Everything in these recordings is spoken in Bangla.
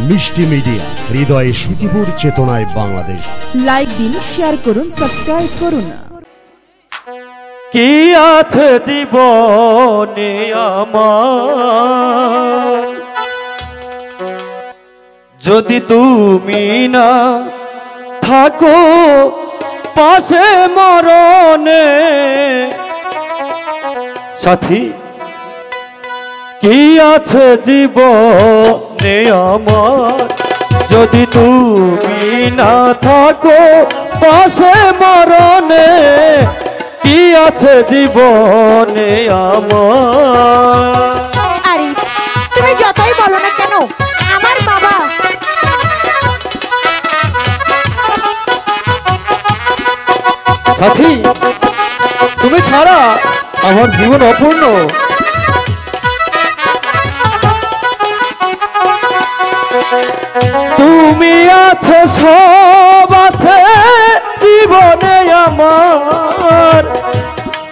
মিষ্টি মিডিয়া, হৃদয়ে সুখীপুর, চেতনায় বাংলাদেশ। লাইক দিন, শেয়ার করুন, সাবস্ক্রাইব করুন। কি আছে জীবনে আমার, যদি তুমি না থাকো পাশে মরণে। সাথী, কি আছে জীবনে আমার, যদি তুমি না থাকো পাশে মরণে। কি আছে জীবনে আমার। আরে তুমি যতই বলো না কেন, আমার বাবা সাথী, তুমি ছাড়া আমার জীবন অপূর্ণ। তুমি আছো, সব আছে জীবনে আমার,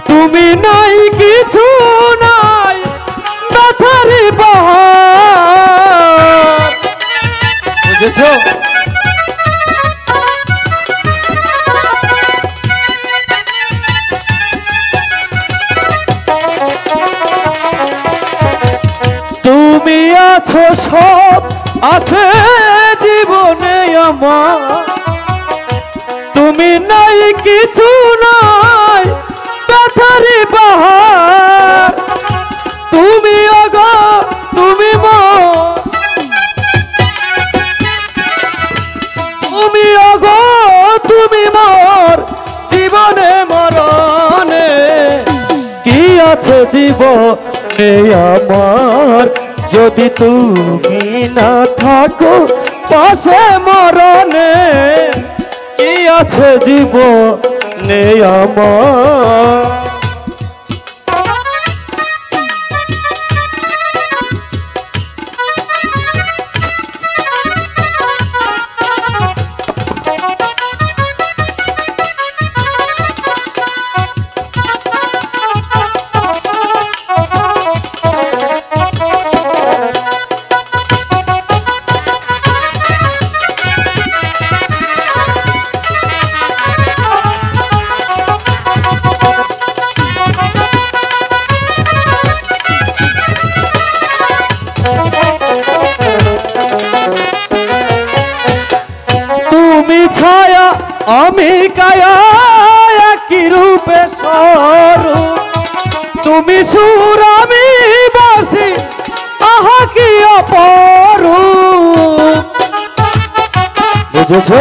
তুমি নাই কিছু নাই, ব্যথারি বাহার। বুঝেছো? তুমি আছো, সব আছে জীবনে আমার, তুমি নাই কিছু নাই, ব্যথারি বাহার। তুমি আগো, তুমি মোর, তুমি আগো, তুমি মোর, জীবনে মরণে। কি আছে জীবনে আমার, যদি তুমি না থাকো পাশে মরণে। কি আছে জীবনে আমার। তুমি ছায়া আমি কায়া, একই রূপে স্বরূপ। তুমি সুর আমি বাঁশি, আহা কি অপরূপ। বুঝেছো?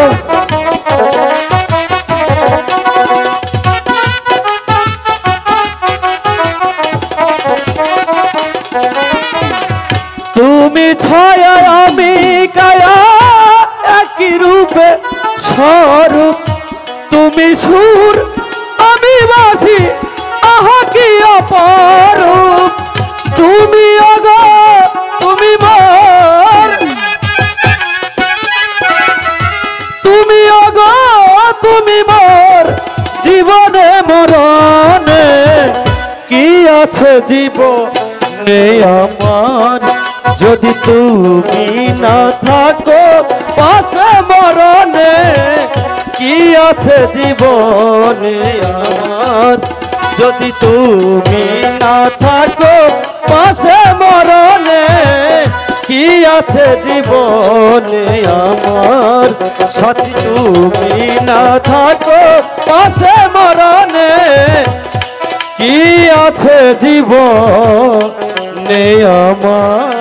তুমি ছায়া আমি কায়া, একই রূপে স্বরূপ। তুমি সুর আমি বাঁশি, আহা কি অপরূপ। তুমি আগো, তুমি মোর, তুমি আগো, তুমি মোর, জীবনে মরণে। কি আছে জীবনে আমার, যদি তুমি না থাকো পাশে মরণে। কি আছে জীবনে আমার, যদি তুমি না থাকো পাশে মরণে। কি আছে জীবনে আমার, সাথী তুমি না থাকো পাশে মরণে। কি আছে জীবনে আমার।